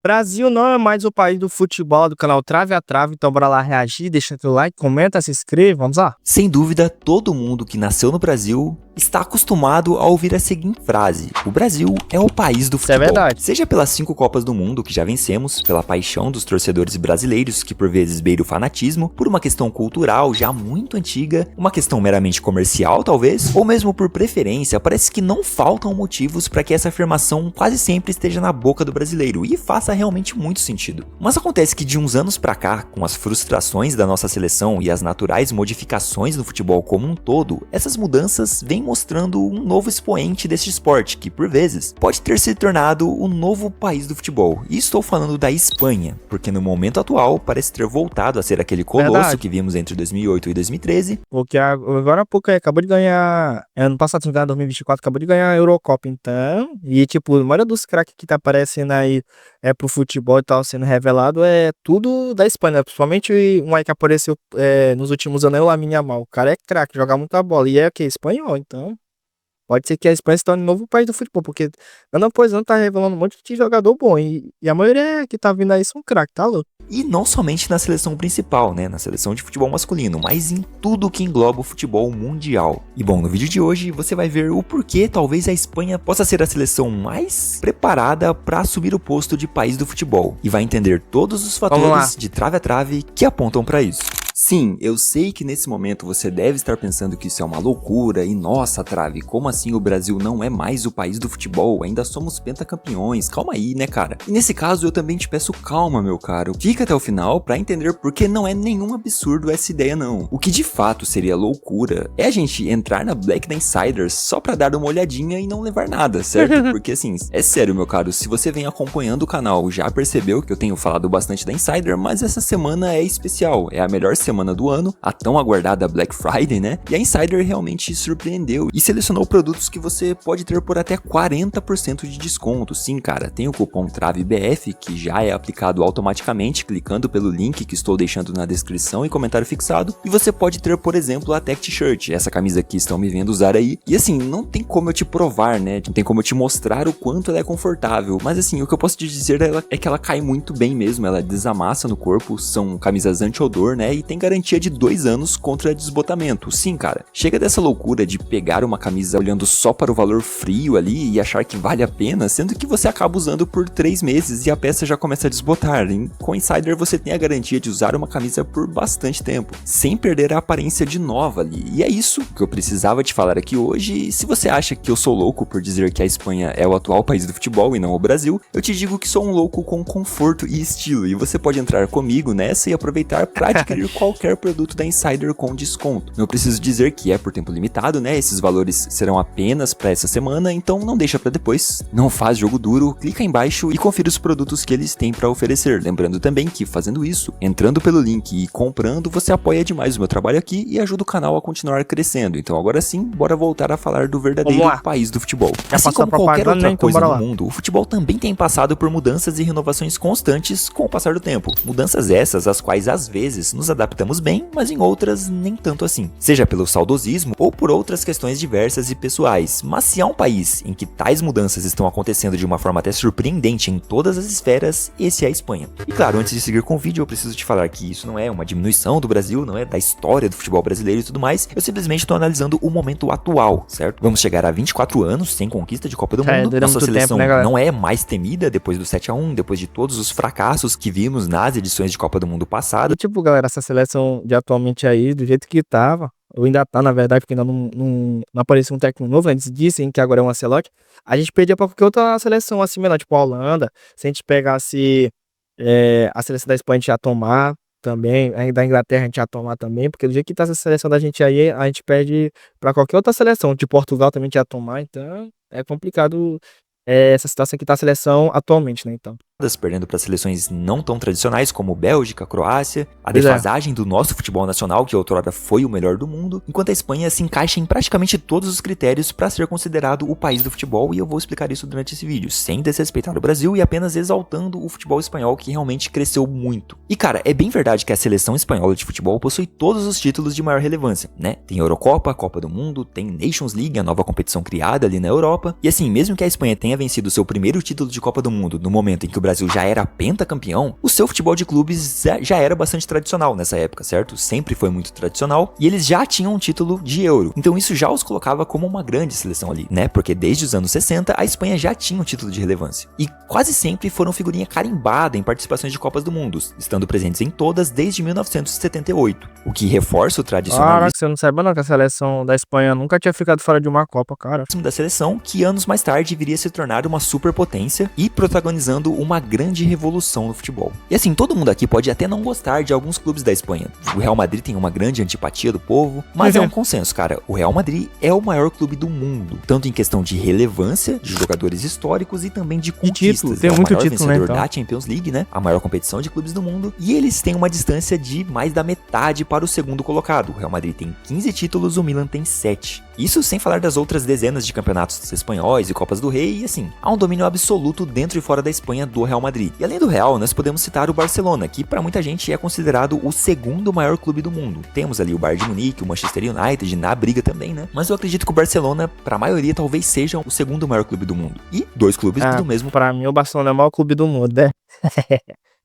Brasil não é mais o país do futebol do canal Trave a Trave, então bora lá reagir, deixa teu like, comenta, se inscreve, vamos lá? Sem dúvida, todo mundo que nasceu no Brasil está acostumado a ouvir a seguinte frase: o Brasil é o país do futebol. Isso é verdade. Seja pelas 5 Copas do Mundo que já vencemos, pela paixão dos torcedores brasileiros que por vezes beira o fanatismo, por uma questão cultural já muito antiga, uma questão meramente comercial talvez, ou mesmo por preferência, parece que não faltam motivos para que essa afirmação quase sempre esteja na boca do brasileiro e faça realmente muito sentido. Mas acontece que de uns anos pra cá, com as frustrações da nossa seleção e as naturais modificações no futebol como um todo, essas mudanças vêm mostrando um novo expoente desse esporte que, por vezes, pode ter se tornado o novo país do futebol. E estou falando da Espanha, porque no momento atual parece ter voltado a ser aquele colosso que vimos entre 2008 e 2013. Porque agora há pouco acabou de ganhar, ano passado, em 2024, acabou de ganhar a Eurocopa, então, e tipo, a maioria dos craques que tá aparecendo aí pro futebol e tal, sendo revelado, é tudo da Espanha, né? Principalmente um aí que apareceu nos últimos anos, é o Lamine Yamal. O cara é craque, joga muita bola, e é o que? Espanhol, então pode ser que a Espanha se torne um novo país do futebol, porque ano após ano tá revelando um monte de jogador bom, e a maioria que tá vindo aí são craques, tá louco? E não somente na seleção principal, né, na seleção de futebol masculino, mas em tudo que engloba o futebol mundial. E bom, no vídeo de hoje você vai ver o porquê talvez a Espanha possa ser a seleção mais preparada para assumir o posto de país do futebol. E vai entender todos os fatores de trave a trave que apontam para isso. Sim, eu sei que nesse momento você deve estar pensando que isso é uma loucura e nossa, Trave, como assim o Brasil não é mais o país do futebol? Ainda somos pentacampeões, calma aí, né, cara? E nesse caso eu também te peço calma, meu caro. Fica até o final pra entender porque não é nenhum absurdo essa ideia não. O que de fato seria loucura é a gente entrar na Black da Insiders só pra dar uma olhadinha e não levar nada, certo? Porque assim, é sério, meu caro, se você vem acompanhando o canal já percebeu que eu tenho falado bastante da Insider, mas essa semana é especial, é a melhor semana do ano, a tão aguardada Black Friday, né? E a Insider realmente surpreendeu e selecionou produtos que você pode ter por até 40% de desconto. Sim, cara, tem o cupom TRAVEBF que já é aplicado automaticamente clicando pelo link que estou deixando na descrição e comentário fixado, e você pode ter, por exemplo, a Tech T-shirt, essa camisa que estão me vendo usar aí. E assim, não tem como eu te provar, né? Não tem como eu te mostrar o quanto ela é confortável, mas assim, o que eu posso te dizer é que ela cai muito bem mesmo, ela desamassa no corpo, são camisas anti-odor, né? E tem garantia de 2 anos contra desbotamento. Sim, cara, chega dessa loucura de pegar uma camisa olhando só para o valor frio ali e achar que vale a pena, sendo que você acaba usando por 3 meses e a peça já começa a desbotar. Com Insider você tem a garantia de usar uma camisa por bastante tempo, sem perder a aparência de nova ali. E é isso que eu precisava te falar aqui hoje. E se você acha que eu sou louco por dizer que a Espanha é o atual país do futebol e não o Brasil, eu te digo que sou um louco com conforto e estilo, e você pode entrar comigo nessa e aproveitar para adquirir qualquer produto da Insider com desconto. Não preciso dizer que é por tempo limitado, né? Esses valores serão apenas para essa semana, então não deixa para depois. Não faz jogo duro, clica aí embaixo e confira os produtos que eles têm para oferecer. Lembrando também que fazendo isso, entrando pelo link e comprando, você apoia demais o meu trabalho aqui e ajuda o canal a continuar crescendo. Então agora sim, bora voltar a falar do verdadeiro país do futebol. Assim como qualquer outra coisa no mundo, o futebol também tem passado por mudanças e renovações constantes com o passar do tempo. Mudanças essas, as quais às vezes nos adaptamos bem, mas em outras nem tanto assim. Seja pelo saudosismo ou por outras questões diversas e pessoais. Mas se há um país em que tais mudanças estão acontecendo de uma forma até surpreendente em todas as esferas, esse é a Espanha. E claro, antes de seguir com o vídeo, eu preciso te falar que isso não é uma diminuição do Brasil, não é da história do futebol brasileiro e tudo mais. Eu simplesmente estou analisando o momento atual, certo? Vamos chegar a 24 anos sem conquista de Copa do Mundo. Nossa seleção não é mais temida depois do 7-1, depois de todos os fracassos que vimos nas edições de Copa do Mundo passado. E tipo, galera, essa seleção de atualmente aí, do jeito que tava, ou ainda tá, na verdade, porque ainda não apareceu um técnico novo, eles dizem que agora é um Ancelotti, a gente perdia pra qualquer outra seleção assim melhor, tipo a Holanda, se a gente pegasse a seleção da Espanha a gente ia tomar também, da Inglaterra a gente ia tomar também, porque do jeito que tá essa seleção da gente aí, a gente perde pra qualquer outra seleção, de Portugal também a gente ia tomar, então é complicado essa situação que tá a seleção atualmente, né, então. Perdendo para seleções não tão tradicionais como Bélgica, Croácia, a defasagem do nosso futebol nacional, que outrora foi o melhor do mundo, enquanto a Espanha se encaixa em praticamente todos os critérios para ser considerado o país do futebol, e eu vou explicar isso durante esse vídeo, sem desrespeitar o Brasil e apenas exaltando o futebol espanhol, que realmente cresceu muito. E cara, é bem verdade que a seleção espanhola de futebol possui todos os títulos de maior relevância, né? Tem a Eurocopa, a Copa do Mundo, tem Nations League, a nova competição criada ali na Europa, e assim, mesmo que a Espanha tenha vencido seu primeiro título de Copa do Mundo no momento em que o Brasil já era pentacampeão, o seu futebol de clubes já era bastante tradicional nessa época, certo? Sempre foi muito tradicional, e eles já tinham um título de Euro. Então isso já os colocava como uma grande seleção ali, né? Porque desde os anos 60, a Espanha já tinha um título de relevância. E quase sempre foram figurinha carimbada em participações de Copas do Mundo, estando presentes em todas desde 1978, o que reforça o tradicionalismo Caraca, você não sabe não que a seleção da Espanha nunca tinha ficado fora de uma Copa, cara. da seleção, que anos mais tarde viria a se tornar uma superpotência e protagonizando uma grande revolução no futebol. E assim, todo mundo aqui pode até não gostar de alguns clubes da Espanha. O Real Madrid tem uma grande antipatia do povo, mas é um consenso, cara. O Real Madrid é o maior clube do mundo, tanto em questão de relevância, de jogadores históricos e também de conquistas. Título, tem é o muito maior título, vencedor né, então. da Champions League, né? A maior competição de clubes do mundo. E eles têm uma distância de mais da metade para o segundo colocado. O Real Madrid tem 15 títulos, o Milan tem 7. Isso sem falar das outras dezenas de campeonatos espanhóis e Copas do Rei, e assim, há um domínio absoluto dentro e fora da Espanha do Real Madrid. E além do Real, nós podemos citar o Barcelona, que para muita gente é considerado o segundo maior clube do mundo. Temos ali o Bayern de Munique, o Manchester United na briga também, né? Mas eu acredito que o Barcelona, para a maioria, talvez seja o segundo maior clube do mundo. E dois clubes do mesmo Pra mim, o Barcelona é o maior clube do mundo, né?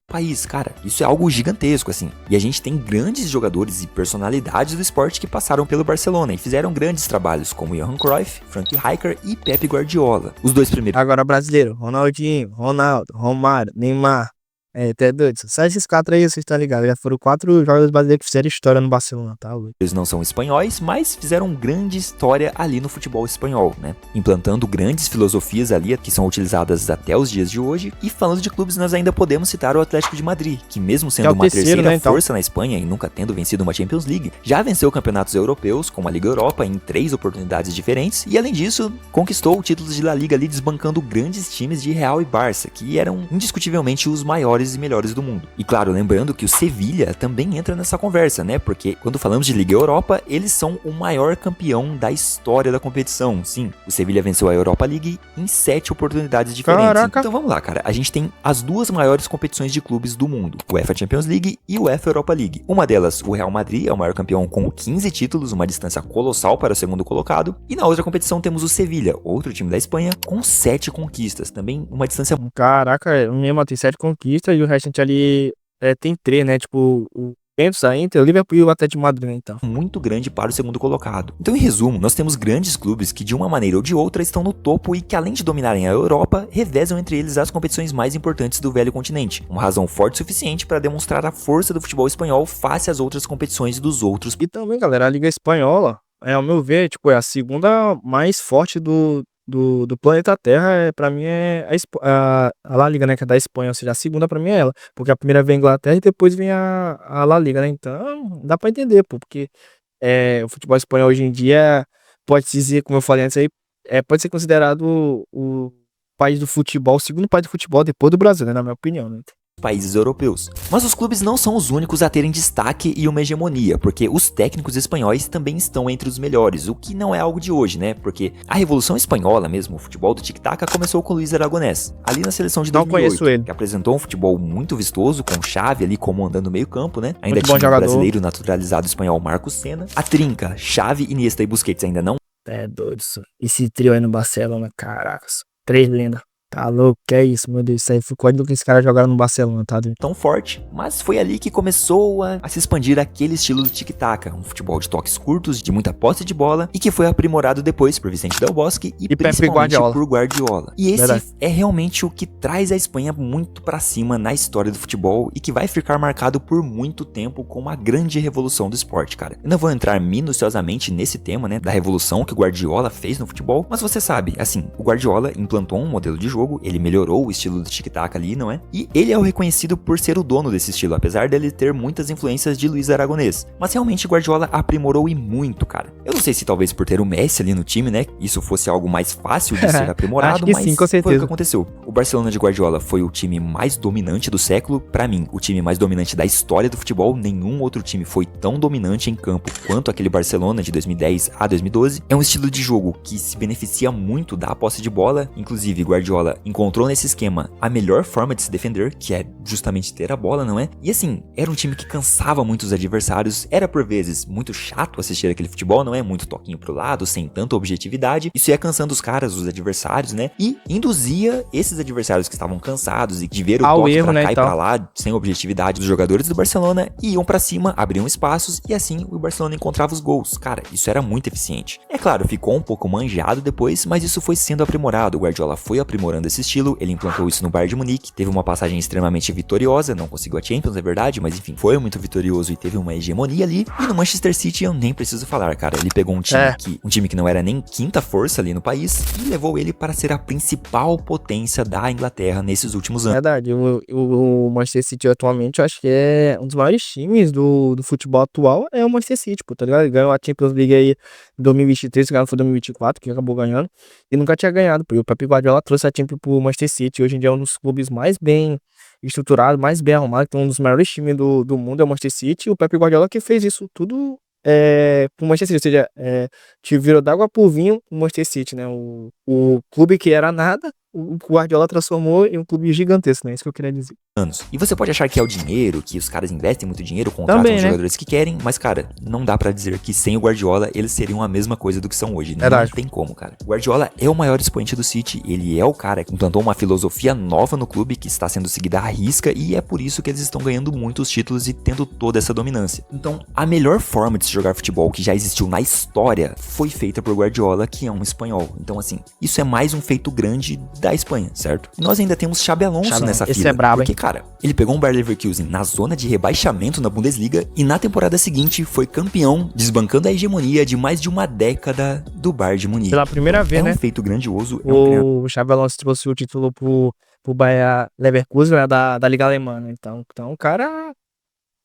país, cara. Isso é algo gigantesco, assim. E a gente tem grandes jogadores e personalidades do esporte que passaram pelo Barcelona e fizeram grandes trabalhos, como Johan Cruyff, Frank Rijkaard e Pep Guardiola. Os dois primeiros Agora brasileiro, Ronaldinho, Ronaldo, Romário, Neymar. Até doido. Só esses 4 aí, vocês estão ligados. Já foram 4 jogadores brasileiros que fizeram história no Barcelona, tá? não são espanhóis, mas fizeram grande história ali no futebol espanhol, né? Implantando grandes filosofias ali que são utilizadas até os dias de hoje. E falando de clubes, nós ainda podemos citar o Atlético de Madrid, que mesmo sendo uma terceira, né, força na Espanha e nunca tendo vencido uma Champions League, já venceu campeonatos europeus, como a Liga Europa, em 3 oportunidades diferentes. E além disso, conquistou títulos de La Liga ali, desbancando grandes times de Real e Barça, que eram indiscutivelmente os maiores e melhores do mundo. E claro, lembrando que o Sevilha também entra nessa conversa, né? Porque quando falamos de Liga Europa, eles são o maior campeão da história da competição. Sim, o Sevilha venceu a Europa League em 7 oportunidades diferentes. Caraca. Então vamos lá, cara. A gente tem as duas maiores competições de clubes do mundo, o UEFA Champions League e o UEFA Europa League. Uma delas, o Real Madrid, é o maior campeão com 15 títulos, uma distância colossal para o segundo colocado. E na outra competição temos o Sevilha, outro time da Espanha, com 7 conquistas. Também uma distância Caraca, o Neymar tem 7 conquistas e o restante ali tem 3, né? Tipo, o Juventus, a Inter, o Liverpool e o Atlético de Madrid, né, então. muito grande para o segundo colocado. Então, em resumo, nós temos grandes clubes que de uma maneira ou de outra estão no topo e que, além de dominarem a Europa, revezam entre eles as competições mais importantes do velho continente. Uma razão forte o suficiente para demonstrar a força do futebol espanhol face às outras competições dos outros. E também, galera, a Liga Espanhola, ao meu ver, tipo, é a segunda mais forte do planeta Terra. Pra mim é a La Liga, né, que é da Espanha, ou seja, a segunda pra mim é ela, porque a primeira vem a Inglaterra e depois vem a La Liga, né, então dá pra entender, pô, porque o futebol espanhol hoje em dia, pode-se dizer, como eu falei antes aí, pode ser considerado o país do futebol, o segundo país do futebol depois do Brasil, né, na minha opinião, né. Países europeus. Mas os clubes não são os únicos a terem destaque e uma hegemonia, porque os técnicos espanhóis também estão entre os melhores, o que não é algo de hoje, né? Porque a Revolução Espanhola mesmo, o futebol do tic-tac, começou com Luís Aragonés, ali na seleção de 2008, não conheço ele, que apresentou um futebol muito vistoso, com Xavi ali comandando o meio-campo, né? Ainda muito bom tinha o jogador, brasileiro naturalizado espanhol Marcos Senna. A trinca, Xavi, Iniesta e Busquets ainda não doido isso. Esse trio aí no Barcelona, caracas, 3 lendas. Tá louco, que é isso, meu Deus, isso aí foi quando que esses caras jogaram no Barcelona, tá? tão forte, mas foi ali que começou a se expandir aquele estilo do tic-tac, um futebol de toques curtos, de muita posse de bola, e que foi aprimorado depois por Vicente Del Bosque e principalmente por Guardiola. E esse é realmente o que traz a Espanha muito pra cima na história do futebol e que vai ficar marcado por muito tempo como a grande revolução do esporte, cara. Eu não vou entrar minuciosamente nesse tema, né, da revolução que o Guardiola fez no futebol, mas você sabe, assim, o Guardiola implantou um modelo de jogo, ele melhorou o estilo do tic-tac ali, não é? E ele é o reconhecido por ser o dono desse estilo, apesar dele ter muitas influências de Luís Aragonés. Mas realmente Guardiola aprimorou e muito, cara. Eu não sei se talvez por ter o Messi ali no time, né, isso fosse algo mais fácil de ser aprimorado, mas sim, com certeza. foi o que aconteceu. O Barcelona de Guardiola foi o time mais dominante do século, pra mim, o time mais dominante da história do futebol. Nenhum outro time foi tão dominante em campo quanto aquele Barcelona de 2010 a 2012. É um estilo de jogo que se beneficia muito da posse de bola, inclusive Guardiola Guardiola encontrou nesse esquema a melhor forma de se defender, que é justamente ter a bola, não é? E assim, era um time que cansava muito os adversários, era por vezes muito chato assistir aquele futebol, não é? Muito toquinho pro lado, sem tanta objetividade. Isso ia cansando os caras, os adversários, né? E induzia esses adversários que estavam cansados e de ver o toque erro, pra né, cá e então. pra lá, sem objetividade dos jogadores do Barcelona, e iam pra cima, abriam espaços e assim o Barcelona encontrava os gols. Cara, isso era muito eficiente. É claro, ficou um pouco manjado depois, mas isso foi sendo aprimorado. O Guardiola foi aprimorando esse estilo, ele implantou isso no Bayern de Munique, teve uma passagem extremamente vitoriosa, não conseguiu a Champions, é verdade, mas enfim, foi muito vitorioso e teve uma hegemonia ali. E no Manchester City eu nem preciso falar, cara, ele pegou um time que não era nem quinta força ali no país e levou ele para ser a principal potência da Inglaterra nesses últimos anos. Verdade, o Manchester City atualmente, eu acho que é um dos maiores times do futebol atual, é o Manchester City, pô, tá ligado? Ele ganhou a Champions League aí em 2023, ganhou foi 2024, que acabou ganhando, e nunca tinha ganhado, pô. E o Pep Guardiola trouxe a Champions pro Manchester City, hoje em dia é um dos clubes mais bem estruturado, mais bem arrumado, que é um dos maiores times do mundo, é o Manchester City, e o Pep Guardiola que fez isso tudo pro Manchester City, ou seja, te virou d'água pro vinho o Manchester City, né? O clube que era nada, o Guardiola transformou em um clube gigantesco, né? Isso que eu queria dizer. Anos. E você pode achar que é o dinheiro, que os caras investem muito dinheiro, contratam Também, os né? jogadores que querem, mas cara, não dá pra dizer que sem o Guardiola eles seriam a mesma coisa do que são hoje. Verdade. Não tem como, cara. O Guardiola é o maior expoente do City, ele é o cara que implantou uma filosofia nova no clube que está sendo seguida à risca e é por isso que eles estão ganhando muitos títulos e tendo toda essa dominância. Então, a melhor forma de se jogar futebol que já existiu na história foi feita por Guardiola, que é um espanhol. Então, assim, isso é mais um feito grande da Espanha, certo? E nós ainda temos Xabi Alonso nessa esse fila. é brabo, porque, hein? cara, ele pegou um Bayer Leverkusen na zona de rebaixamento na Bundesliga e na temporada seguinte foi campeão, desbancando a hegemonia de mais de uma década do Bayern de Munique. Pela primeira vez, É né? um feito grandioso. O Xabi Alonso trouxe o título pro Bayer Leverkusen, né, da Liga Alemã, né? Então o cara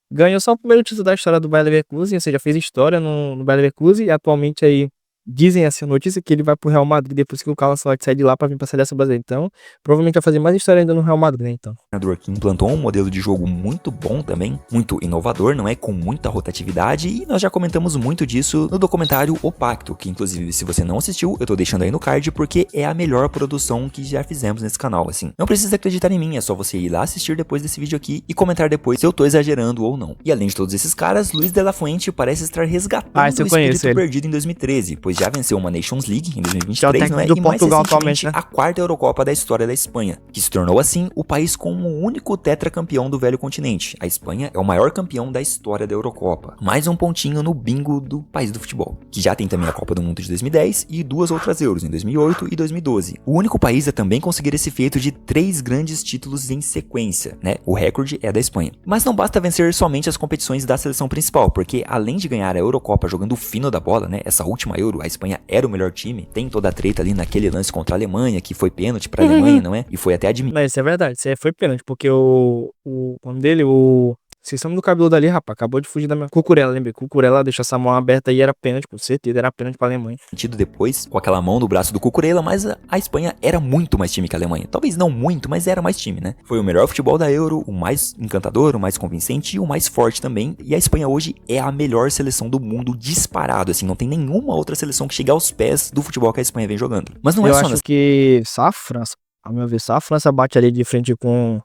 ganhou só o primeiro título da história do Bayer Leverkusen, ou seja, fez história no Bayer Leverkusen e atualmente aí dizem essa notícia que ele vai pro Real Madrid depois que o Carlos Ancelotti sair de lá pra vir pra seleção brasileira. Então, provavelmente vai fazer mais história ainda no Real Madrid, né? Então. Treinador que implantou um modelo de jogo muito bom também, muito inovador, não é? Com muita rotatividade, e nós já comentamos muito disso no documentário O Pacto, que inclusive se você não assistiu, eu tô deixando aí no card porque é a melhor produção que já fizemos nesse canal, assim. Não precisa acreditar em mim, é só você ir lá assistir depois desse vídeo aqui e comentar depois se eu tô exagerando ou não. E além de todos esses caras, Luis de la Fuente parece estar resgatando o espírito perdido em 2013, pois já venceu uma Nations League em 2023, não é? E mais recentemente a quarta Eurocopa da história da Espanha, que se tornou assim o país como o único tetracampeão do velho continente. A Espanha é o maior campeão da história da Eurocopa. Mais um pontinho no bingo do país do futebol, que já tem também a Copa do Mundo de 2010 e duas outras Euros em 2008 e 2012. O único país a também conseguir esse feito de 3 grandes títulos em sequência, né? O recorde é da Espanha. Mas não basta vencer somente as competições da seleção principal, porque além de ganhar a Eurocopa jogando o fino da bola, né? Essa última Euro, a Espanha era o melhor time, tem toda a treta ali naquele lance contra a Alemanha, que foi pênalti pra Alemanha, não é? E foi até admitido. Mas isso é verdade, isso foi pênalti, porque o nome dele, vocês estão do cabelo dali, rapaz, acabou de fugir da minha... Cucurella, lembrei, Cucurella deixou essa mão aberta aí, era pênalti, com certeza, era pênalti pra Alemanha. Depois, com aquela mão no braço do Cucurella, mas a Espanha era muito mais time que a Alemanha. Talvez não muito, mas era mais time, né? Foi o melhor futebol da Euro, o mais encantador, o mais convincente e o mais forte também. E a Espanha hoje é a melhor seleção do mundo disparado, assim, não tem nenhuma outra seleção que chegue aos pés do futebol que a Espanha vem jogando. Mas não é só... Eu acho que só a França, ao meu ver, só a França bate ali de frente com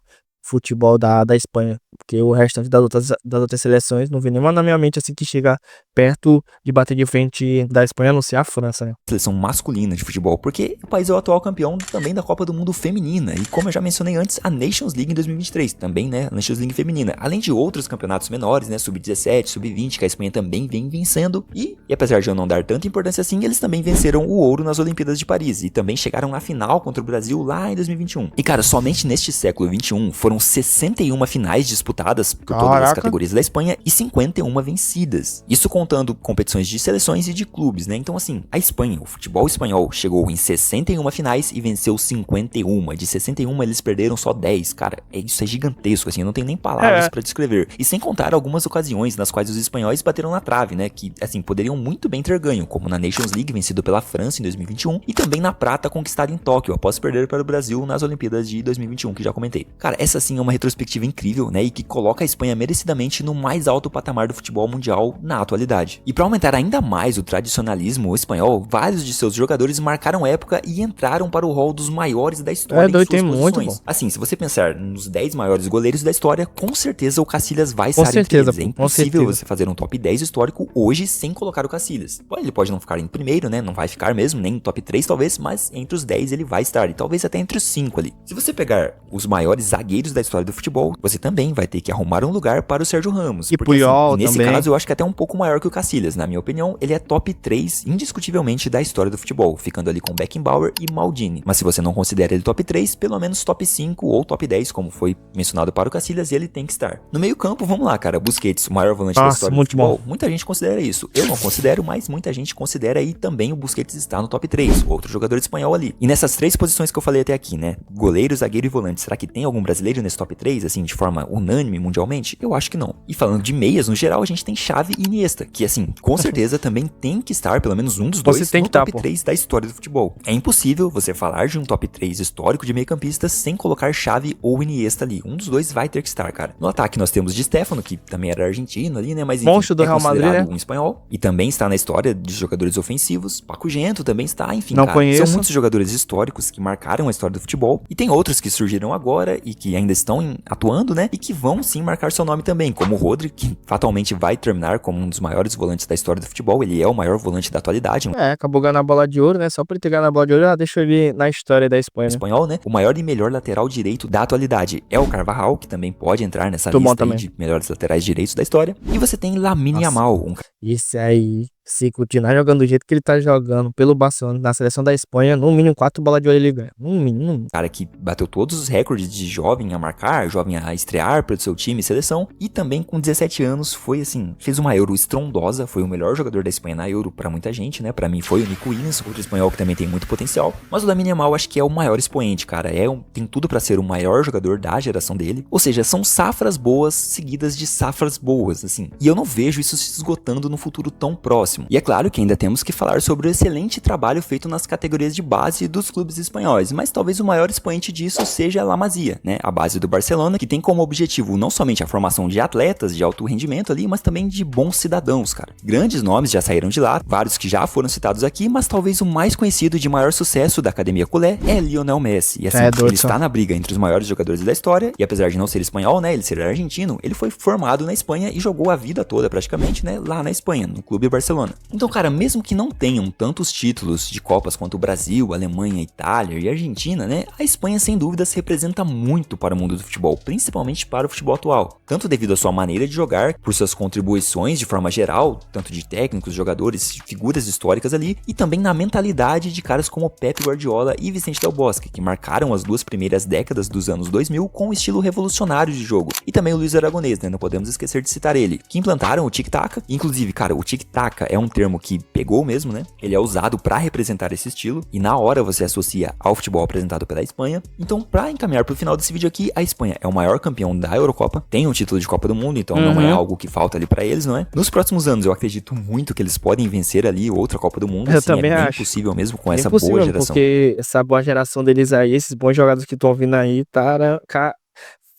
futebol da Espanha, porque o restante das outras seleções não vem nenhuma na minha mente assim que chega perto de bater de frente da Espanha, a não ser a França, né? Seleção masculina de futebol, porque o país é o atual campeão também da Copa do Mundo feminina, e como eu já mencionei antes, a Nations League em 2023, também, né, a Nations League feminina, além de outros campeonatos menores, né, sub-17, sub-20, que a Espanha também vem vencendo, e apesar de eu não dar tanta importância assim, eles também venceram o ouro nas Olimpíadas de Paris, e também chegaram na final contra o Brasil lá em 2021. E cara, somente neste século XXI foram 61 finais disputadas por todas as categorias da Espanha e 51 vencidas. Isso contando competições de seleções e de clubes, né? Então assim, a Espanha, o futebol espanhol chegou em 61 finais e venceu 51. De 61 eles perderam só 10. Cara, isso é gigantesco, assim, eu não tenho nem palavras pra descrever. E sem contar algumas ocasiões nas quais os espanhóis bateram na trave, né? Que, assim, poderiam muito bem ter ganho, como na Nations League, vencido pela França em 2021, e também na prata conquistada em Tóquio, após perder para o Brasil nas Olimpíadas de 2021, que já comentei. Cara, essa sim é uma retrospectiva incrível, né? E que coloca a Espanha merecidamente no mais alto patamar do futebol mundial na atualidade. E para aumentar ainda mais o tradicionalismo espanhol, vários de seus jogadores marcaram época e entraram para o hall dos maiores da história em suas posições. Assim, se você pensar nos 10 maiores goleiros da história, com certeza o Casillas vai estar entre eles. É impossível você fazer um top 10 histórico hoje sem colocar o Casillas. Ele pode não ficar em primeiro, né? Não vai ficar mesmo, nem no top 3 talvez, mas entre os 10 ele vai estar, e talvez até entre os 5 ali. Se você pegar os maiores zagueiros da história do futebol, você também vai ter que arrumar um lugar para o Sérgio Ramos. E Puyol nesse também. caso eu acho que é até um pouco maior que o Casillas. Na minha opinião, ele é top 3 indiscutivelmente da história do futebol, ficando ali com Beckenbauer e Maldini. Mas se você não considera ele top 3, pelo menos top 5 ou top 10, como foi mencionado para o Casillas, ele tem que estar. No meio campo, vamos lá, cara, Busquets, o maior volante da história do futebol. Muita gente considera isso. Eu não considero, mas muita gente considera, e também o Busquets está no top 3, outro jogador espanhol ali. E nessas 3 posições que eu falei até aqui, né, goleiro, zagueiro e volante, será que tem algum brasileiro nesse top 3, assim, de forma unânime mundialmente? Eu acho que não. E falando de meias, no geral, a gente tem Xavi e Iniesta, que assim, com certeza também tem que estar, pelo menos um dos dois, no top 3 da história do futebol. É impossível você falar de um top 3 histórico de meio-campistas sem colocar Xavi ou Iniesta ali. Um dos dois vai ter que estar, cara. No ataque nós temos Di Stéfano, que também era argentino ali, né, mas enfim, monstro do Real Madrid, né? Um espanhol, e também está na história de jogadores ofensivos. Paco Gento também está, enfim, não cara. Conheço. São muitos jogadores históricos que marcaram a história do futebol, e tem outros que surgiram agora e que ainda estão atuando, né, e que vão sim marcar seu nome também, como o Rodri, que fatalmente vai terminar como um dos maiores volantes da história do futebol. Ele é o maior volante da atualidade. Acabou ganhando a bola de ouro, né? Só por ele ter ganhado a bola de ouro, deixa ele na história da Espanha, né? Espanhol, né? O maior e melhor lateral direito da atualidade é o Carvajal, que também pode entrar nessa lista aí de melhores laterais direitos da história. E você tem Lamine Yamal. Isso aí, se continuar jogando do jeito que ele tá jogando pelo Barcelona, na seleção da Espanha, no mínimo 4 bolas de ouro ele ganha. No mínimo. Cara que bateu todos os recordes de jovem a marcar, jovem a estrear pelo seu time e seleção. E também com 17 anos foi assim, fez uma Euro estrondosa, foi o melhor jogador da Espanha na Euro pra muita gente, né? Pra mim foi o Nico Williams, outro espanhol que também tem muito potencial. Mas o Lamine Yamal acho que é o maior expoente, cara. Tem tudo pra ser o maior jogador da geração dele. Ou seja, são safras boas seguidas de safras boas, assim. E eu não vejo isso se esgotando no futuro tão próximo. E é claro que ainda temos que falar sobre o excelente trabalho feito nas categorias de base dos clubes espanhóis, mas talvez o maior expoente disso seja a La Masia, né? A base do Barcelona, que tem como objetivo não somente a formação de atletas de alto rendimento ali, mas também de bons cidadãos, cara. Grandes nomes já saíram de lá, vários que já foram citados aqui, mas talvez o mais conhecido e de maior sucesso da Academia Culé é Lionel Messi. E assim, ele está na briga entre os maiores jogadores da história, e apesar de não ser espanhol, né, ele ser argentino, ele foi formado na Espanha e jogou a vida toda praticamente, né, lá na Espanha, no Clube Barcelona. Então, cara, mesmo que não tenham tantos títulos de Copas quanto o Brasil, Alemanha, Itália e Argentina, né, a Espanha sem dúvidas representa muito para o mundo do futebol, principalmente para o futebol atual. Tanto devido à sua maneira de jogar, por suas contribuições de forma geral, tanto de técnicos, jogadores, figuras históricas ali, e também na mentalidade de caras como Pep Guardiola e Vicente Del Bosque, que marcaram as duas primeiras décadas dos anos 2000 com um estilo revolucionário de jogo. E também o Luiz Aragonês, né, não podemos esquecer de citar ele, que implantaram o tic-tac. Inclusive, cara, o tic-tac é um termo que pegou mesmo, né? Ele é usado pra representar esse estilo e na hora você associa ao futebol apresentado pela Espanha. Então, pra encaminhar pro final desse vídeo aqui, a Espanha é o maior campeão da Eurocopa, tem um título de Copa do Mundo, então não é algo que falta ali pra eles, não é? Nos próximos anos, eu acredito muito que eles podem vencer ali outra Copa do Mundo. Eu assim, também é acho. Impossível mesmo com essa boa geração. Porque essa boa geração deles aí, esses bons jogadores que estão vindo aí,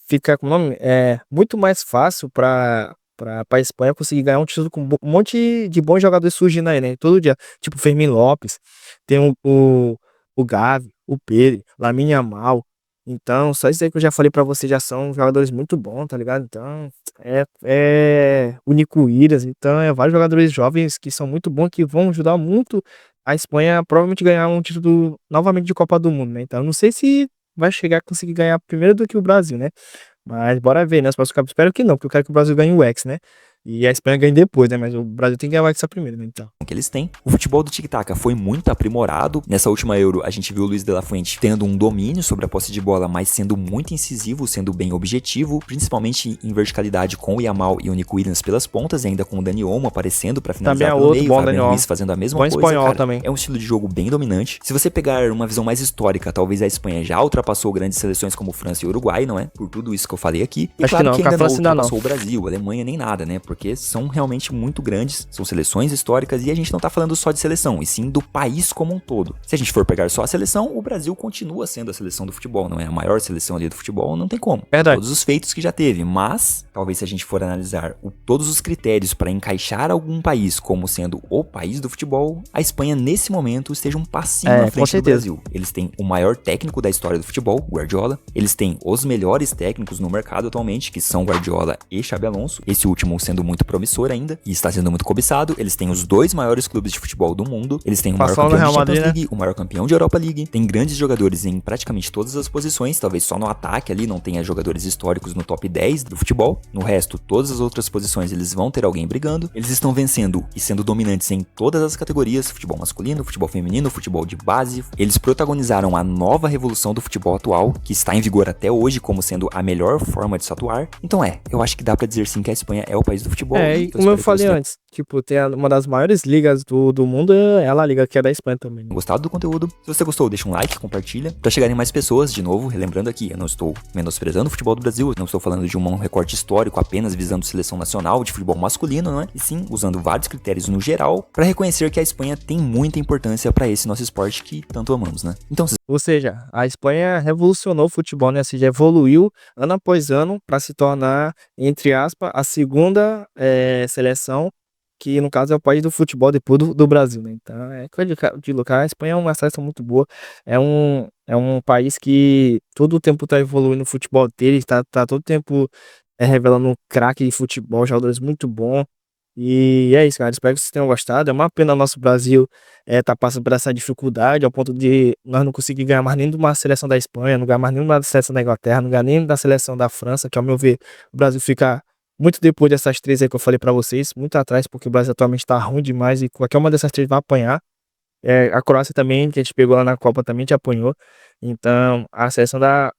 fica com o nome, muito mais fácil pra Espanha conseguir ganhar um título com um monte de bons jogadores surgindo aí, né? Todo dia. Tipo Fermín Lopes, tem o Gavi, o Pedri, Lamine Yamal. Então, só isso aí que eu já falei pra você, já são jogadores muito bons, tá ligado? Então, o Nico Williams, então, vários jogadores jovens que são muito bons, que vão ajudar muito a Espanha a provavelmente ganhar um título novamente de Copa do Mundo, né? Então, não sei se vai chegar a conseguir ganhar primeiro do que o Brasil, né? Mas bora ver, né? Os próximos capítulos, espero que não, porque eu quero que o Brasil ganhe o Hexa, né? E a Espanha ganha depois, né? Mas o Brasil tem que ganhar o Hexa primeiro, né? Então. Que eles têm. O futebol do tic-tac foi muito aprimorado. Nessa última Euro, a gente viu o Luiz de la Fuente tendo um domínio sobre a posse de bola, mas sendo muito incisivo, sendo bem objetivo, principalmente em verticalidade com o Yamal e o Nico Williams pelas pontas, e ainda com o Dani Olmo aparecendo pra finalizar também pelo meio, bom, Fabian Ruiz fazendo a mesma coisa. Espanhol cara, também. É um estilo de jogo bem dominante. Se você pegar uma visão mais histórica, talvez a Espanha já ultrapassou grandes seleções como França e Uruguai, não é? Por tudo isso que eu falei aqui. E acho claro que ainda não ultrapassou não. o Brasil, a Alemanha, nem nada, né? porque são realmente muito grandes, são seleções históricas e a gente não tá falando só de seleção, e sim do país como um todo. Se a gente for pegar só a seleção, o Brasil continua sendo a seleção do futebol, não é a maior seleção ali do futebol, não tem como. Verdade. Todos os feitos que já teve, mas talvez se a gente for analisar todos os critérios para encaixar algum país como sendo o país do futebol, a Espanha nesse momento esteja um passinho na frente do Brasil. Eles têm o maior técnico da história do futebol, Guardiola. Eles têm os melhores técnicos no mercado atualmente, que são Guardiola e Xabi Alonso. Esse último sendo muito promissor ainda e está sendo muito cobiçado. Eles têm os 2 maiores clubes de futebol do mundo. Eles têm o maior campeão de Champions League, o maior campeão de Europa League. Tem grandes jogadores em praticamente todas as posições, talvez só no ataque ali não tenha jogadores históricos no top 10 do futebol. No resto, todas as outras posições eles vão ter alguém brigando. Eles estão vencendo e sendo dominantes em todas as categorias, futebol masculino, futebol feminino, futebol de base. Eles protagonizaram a nova revolução do futebol atual, que está em vigor até hoje como sendo a melhor forma de se atuar. Então eu acho que dá pra dizer sim que a Espanha é o país do futebol. E como eu falei antes, tipo, tem uma das maiores ligas do mundo, é a La Liga, que é da Espanha também. Gostado do conteúdo? Se você gostou, deixa um like, compartilha, pra chegarem mais pessoas. De novo, relembrando aqui, eu não estou menosprezando o futebol do Brasil, eu não estou falando de um recorte histórico apenas visando seleção nacional de futebol masculino, não é? E sim, usando vários critérios no geral, pra reconhecer que a Espanha tem muita importância pra esse nosso esporte que tanto amamos, né? Então, ou seja, a Espanha revolucionou o futebol, né? Ou seja, evoluiu ano após ano para se tornar, entre aspas, a segunda seleção, que no caso é o país do futebol depois do Brasil, né? Então é coisa de louco. A Espanha é uma seleção muito boa, é um país que todo o tempo tá evoluindo o futebol dele, tá todo tempo revelando um craque de futebol, jogadores muito bons. E é isso, cara. Espero que vocês tenham gostado. É uma pena o nosso Brasil tá passando por essa dificuldade, ao ponto de nós não conseguir ganhar mais nem de uma seleção da Espanha, não ganhar mais nem de uma seleção da Inglaterra, não ganhar nem da seleção da França, que ao meu ver, o Brasil fica muito depois dessas 3 aí que eu falei pra vocês, muito atrás, porque o Brasil atualmente tá ruim demais e qualquer uma dessas 3 vai apanhar. A Croácia também, que a gente pegou lá na Copa, também te apanhou. Então, a seleção da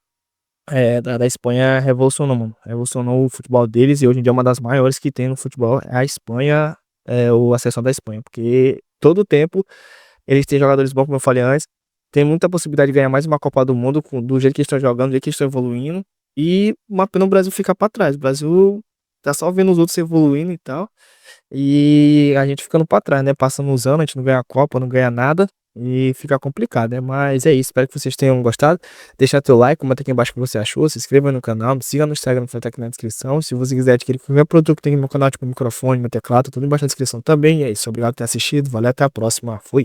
Espanha revolucionou, mano. Revolucionou o futebol deles e hoje em dia é uma das maiores que tem no futebol. É a Espanha, a seleção da Espanha, porque todo o tempo eles têm jogadores bons, como eu falei antes. Tem muita possibilidade de ganhar mais uma Copa do Mundo do jeito que eles estão jogando, do jeito que eles estão evoluindo. E uma pena o Brasil ficar pra trás. O Brasil tá só vendo os outros evoluindo e tal. E a gente ficando pra trás, né? Passando os anos, a gente não ganha a Copa, não ganha nada. E fica complicado, né? Mas é isso, espero que vocês tenham gostado. Deixa teu like, comenta aqui embaixo o que você achou. Se inscreva no canal, me siga no Instagram, que vai estar aqui na descrição. Se você quiser adquirir qualquer produto que tem no meu canal, tipo microfone, meu teclado, tudo embaixo na descrição também. E é isso, obrigado por ter assistido. Valeu, até a próxima. Fui.